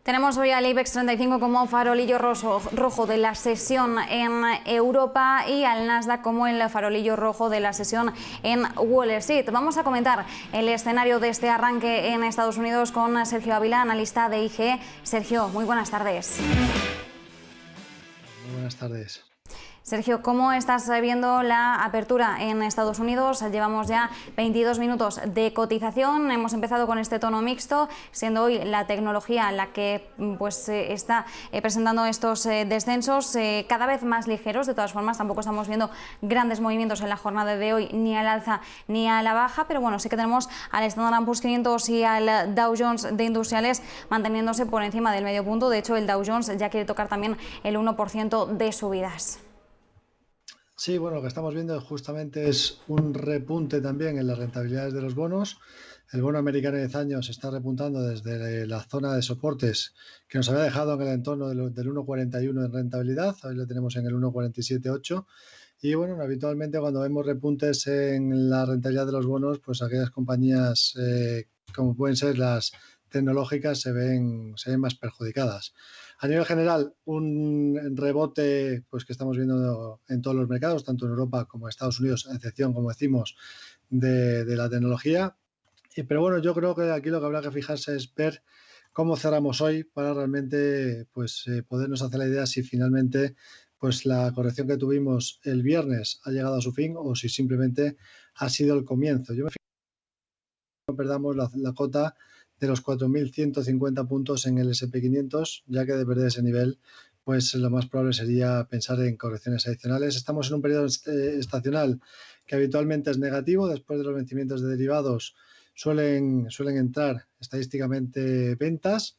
Tenemos hoy al IBEX 35 como farolillo rojo de la sesión en Europa y al Nasdaq como el farolillo rojo de la sesión en Wall Street. Vamos a comentar el escenario de este arranque en Estados Unidos con Sergio Ávila, analista de IG. Sergio, muy buenas tardes. Muy buenas tardes. Sergio, ¿cómo estás viendo la apertura en Estados Unidos? Llevamos ya 22 minutos de cotización, hemos empezado con este tono mixto, siendo hoy la tecnología la que está presentando estos descensos cada vez más ligeros. De todas formas, tampoco estamos viendo grandes movimientos en la jornada de hoy, ni al alza ni a la baja, pero bueno, sí que tenemos al Standard & Poor's 500 y al Dow Jones de Industriales manteniéndose por encima del medio punto. De hecho, el Dow Jones ya quiere tocar también el 1% de subidas. Sí, bueno, lo que estamos viendo justamente es un repunte también en las rentabilidades de los bonos. El bono americano de 10 años está repuntando desde la zona de soportes que nos había dejado en el entorno del 1,41 en rentabilidad. Hoy lo tenemos en el 1,47,8. Y bueno, habitualmente cuando vemos repuntes en la rentabilidad de los bonos, pues aquellas compañías como pueden ser las tecnológicas se ven más perjudicadas. A nivel general, un rebote pues que estamos viendo en todos los mercados, tanto en Europa como en Estados Unidos, a excepción, como decimos, de la tecnología. Pero bueno, yo creo que aquí lo que habrá que fijarse es ver cómo cerramos hoy para realmente podernos hacer la idea si finalmente pues la corrección que tuvimos el viernes ha llegado a su fin o si simplemente ha sido el comienzo. Yo me fijo que no perdamos la cota de los 4.150 puntos en el S&P 500, ya que de perder ese nivel, pues lo más probable sería pensar en correcciones adicionales. Estamos en un periodo estacional que habitualmente es negativo. Después de los vencimientos de derivados suelen entrar estadísticamente ventas.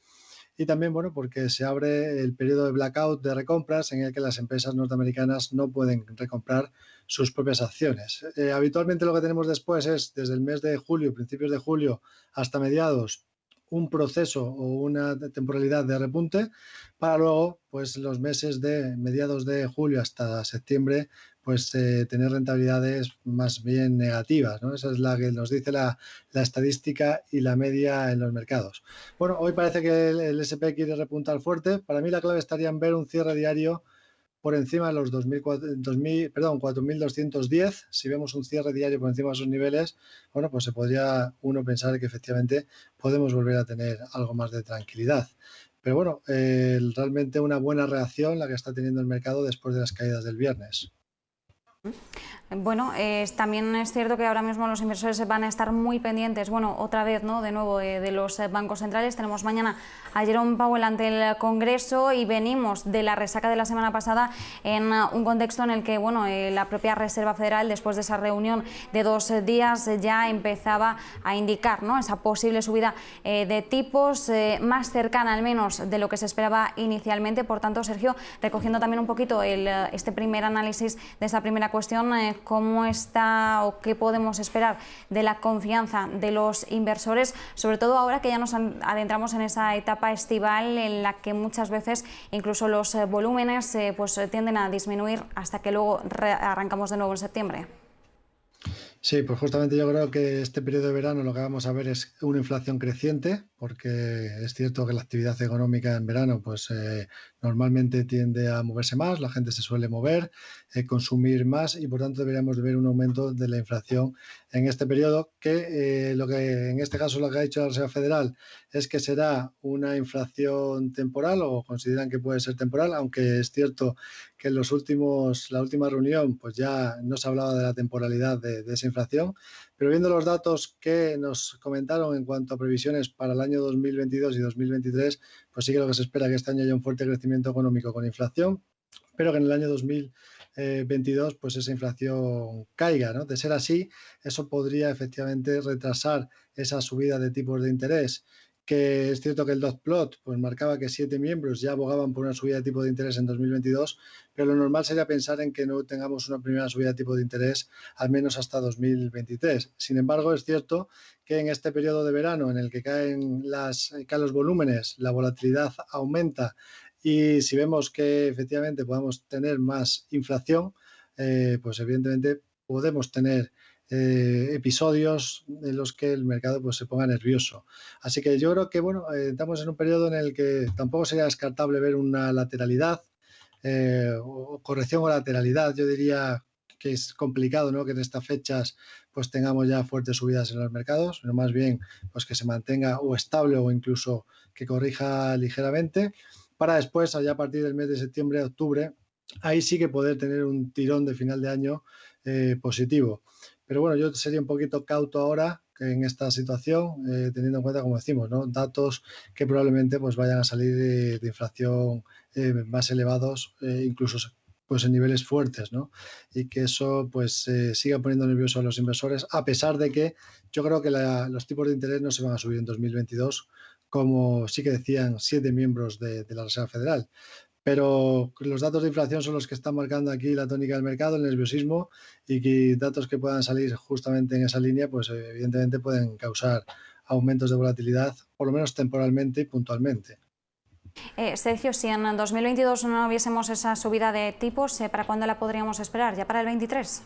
Y también, bueno, porque se abre el periodo de blackout de recompras en el que las empresas norteamericanas no pueden recomprar sus propias acciones. Habitualmente lo que tenemos después es, desde el mes de julio, principios de julio, hasta mediados, un proceso o una temporalidad de repunte para luego, pues los meses de mediados de julio hasta septiembre, pues tener rentabilidades más bien negativas, ¿no? Esa es la que nos dice la estadística y la media en los mercados. Bueno, hoy parece que el S&P quiere repuntar fuerte. Para mí la clave estaría en ver un cierre diario por encima de los 4.210. Si vemos un cierre diario por encima de esos niveles, bueno, pues se podría uno pensar que efectivamente podemos volver a tener algo más de tranquilidad. Pero bueno, realmente una buena reacción la que está teniendo el mercado después de las caídas del viernes. Bueno, también es cierto que ahora mismo los inversores van a estar muy pendientes, bueno, otra vez, ¿no?, de nuevo de los bancos centrales. Tenemos mañana a Jerome Powell ante el Congreso y venimos de la resaca de la semana pasada en un contexto en el que, bueno, la propia Reserva Federal, después de esa reunión de 2 días, ya empezaba a indicar, ¿no?, esa posible subida de tipos más cercana al menos de lo que se esperaba inicialmente. Por tanto, Sergio, recogiendo también un poquito este primer análisis de esta primera cuestión, ¿cómo está o qué podemos esperar de la confianza de los inversores, sobre todo ahora que ya nos adentramos en esa etapa estival en la que muchas veces incluso los volúmenes tienden a disminuir hasta que luego arrancamos de nuevo en septiembre? Sí, pues justamente yo creo que este periodo de verano lo que vamos a ver es una inflación creciente, porque es cierto que la actividad económica en verano normalmente tiende a moverse más, la gente se suele mover, consumir más y por tanto deberíamos de ver un aumento de la inflación en este periodo que lo que en este caso lo que ha dicho la Reserva Federal es que será una inflación temporal o consideran que puede ser temporal, aunque es cierto que en la última reunión pues ya no se hablaba de la temporalidad de esa inflación, pero viendo los datos que nos comentaron en cuanto a previsiones para el año 2022 y 2023, pues sí que lo que se espera es que este año haya un fuerte crecimiento económico con inflación, pero que en el año 2022 pues esa inflación caiga, ¿no? De ser así, eso podría efectivamente retrasar esa subida de tipos de interés, que es cierto que el dot plot pues marcaba que 7 miembros ya abogaban por una subida de tipo de interés en 2022, pero lo normal sería pensar en que no tengamos una primera subida de tipo de interés al menos hasta 2023. Sin embargo, es cierto que en este periodo de verano en el que caen los volúmenes, la volatilidad aumenta y si vemos que efectivamente podamos tener más inflación, pues evidentemente podemos tener episodios en los que el mercado pues, se ponga nervioso. Así que yo creo que bueno, estamos en un periodo en el que tampoco sería descartable ver una lateralidad o corrección o lateralidad. Yo diría que es complicado, ¿no?, que en estas fechas pues tengamos ya fuertes subidas en los mercados, sino más bien pues que se mantenga o estable o incluso que corrija ligeramente, para después, allá a partir del mes de septiembre, octubre, ahí sí que poder tener un tirón de final de año positivo. Pero bueno, yo sería un poquito cauto ahora en esta situación, teniendo en cuenta, como decimos, ¿no?, datos que probablemente pues vayan a salir de inflación más elevados, incluso pues en niveles fuertes, ¿no? Y que eso pues siga poniendo nerviosos a los inversores, a pesar de que yo creo que los tipos de interés no se van a subir en 2022, como sí que decían 7 miembros de la Reserva Federal. Pero los datos de inflación son los que están marcando aquí la tónica del mercado, el nerviosismo, y que datos que puedan salir justamente en esa línea, pues evidentemente pueden causar aumentos de volatilidad, por lo menos temporalmente y puntualmente. Sergio, si en 2022 no viésemos esa subida de tipos, ¿para cuándo la podríamos esperar? ¿Ya para el 23?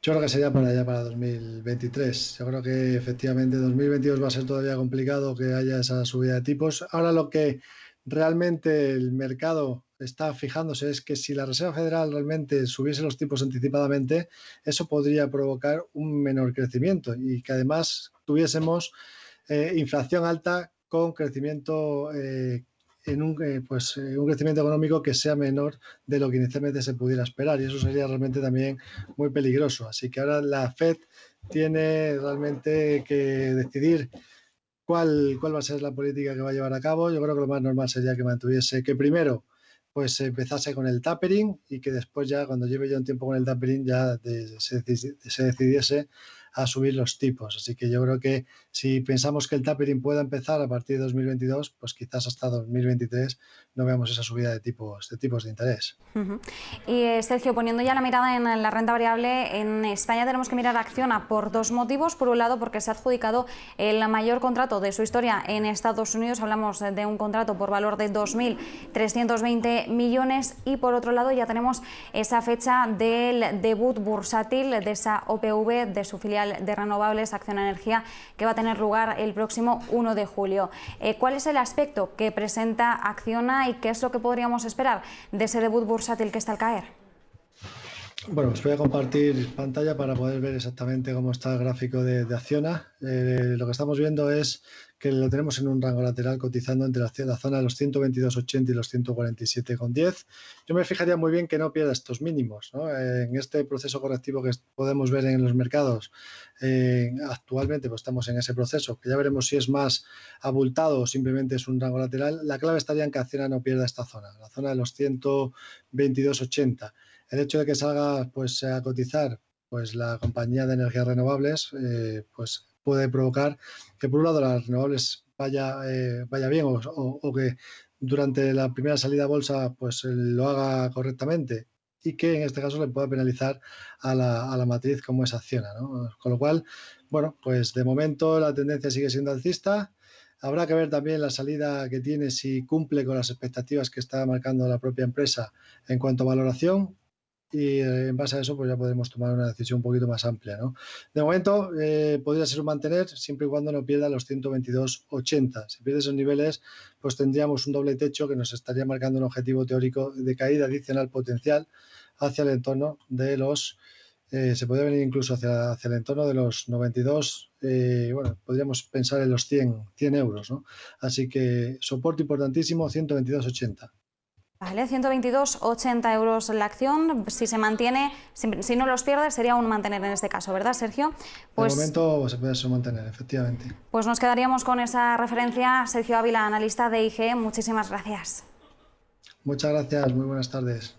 Yo creo que sería para allá, para 2023. Yo creo que efectivamente 2022 va a ser todavía complicado que haya esa subida de tipos. Ahora lo que realmente el mercado está fijándose es que si la Reserva Federal realmente subiese los tipos anticipadamente, eso podría provocar un menor crecimiento y que además tuviésemos inflación alta con crecimiento un crecimiento económico que sea menor de lo que inicialmente se pudiera esperar, y eso sería realmente también muy peligroso. Así que ahora la Fed tiene realmente que decidir cuál va a ser la política que va a llevar a cabo. Yo creo que lo más normal sería que mantuviese, que primero pues empezase con el tapering y que después ya, cuando lleve ya un tiempo con el tapering, ya se decidiese a subir los tipos. Así que yo creo que si pensamos que el tapering pueda empezar a partir de 2022, pues quizás hasta 2023 no veamos esa subida de tipos de interés. Y Sergio, poniendo ya la mirada en la renta variable, en España tenemos que mirar a Acciona por dos motivos. Por un lado, porque se ha adjudicado el mayor contrato de su historia en Estados Unidos. Hablamos de un contrato por valor de 2.320 millones. Y por otro lado, ya tenemos esa fecha del debut bursátil de esa OPV, de su filial de renovables, Acciona Energía, que va a tener lugar el próximo 1 de julio. ¿Cuál es el aspecto que presenta Acciona y qué es lo que podríamos esperar de ese debut bursátil que está al caer? Bueno, os voy a compartir pantalla para poder ver exactamente cómo está el gráfico de Acciona. Lo que estamos viendo es que lo tenemos en un rango lateral cotizando entre la zona de los 122,80 y los 147,10. Yo me fijaría muy bien que no pierda estos mínimos, ¿no? En este proceso correctivo que podemos ver en los mercados, actualmente pues estamos en ese proceso, que ya veremos si es más abultado o simplemente es un rango lateral. La clave estaría en que Acciona no pierda esta zona, la zona de los 122,80. El hecho de que salga pues a cotizar pues la compañía de energías renovables pues puede provocar que por un lado las renovables vaya bien o que durante la primera salida a bolsa pues lo haga correctamente, y que en este caso le pueda penalizar a la matriz como es Acciona, ¿no? Con lo cual, bueno, pues de momento la tendencia sigue siendo alcista. Habrá que ver también la salida que tiene, si cumple con las expectativas que está marcando la propia empresa en cuanto a valoración, y en base a eso pues ya podemos tomar una decisión un poquito más amplia, ¿no? De momento podría ser un mantener siempre y cuando no pierda los 122,80. Si pierde esos niveles, pues tendríamos un doble techo que nos estaría marcando un objetivo teórico de caída adicional potencial hacia el entorno de los se podría venir incluso hacia el entorno de los 92, bueno, podríamos pensar en los 100 euros, ¿no? Así que soporte importantísimo, 122,80. Vale, 122,80 euros la acción. Si se mantiene, si no los pierde, sería un mantener en este caso, ¿verdad, Sergio? Pues, de momento se puede mantener, efectivamente. Pues nos quedaríamos con esa referencia. Sergio Ávila, analista de IG, muchísimas gracias. Muchas gracias, muy buenas tardes.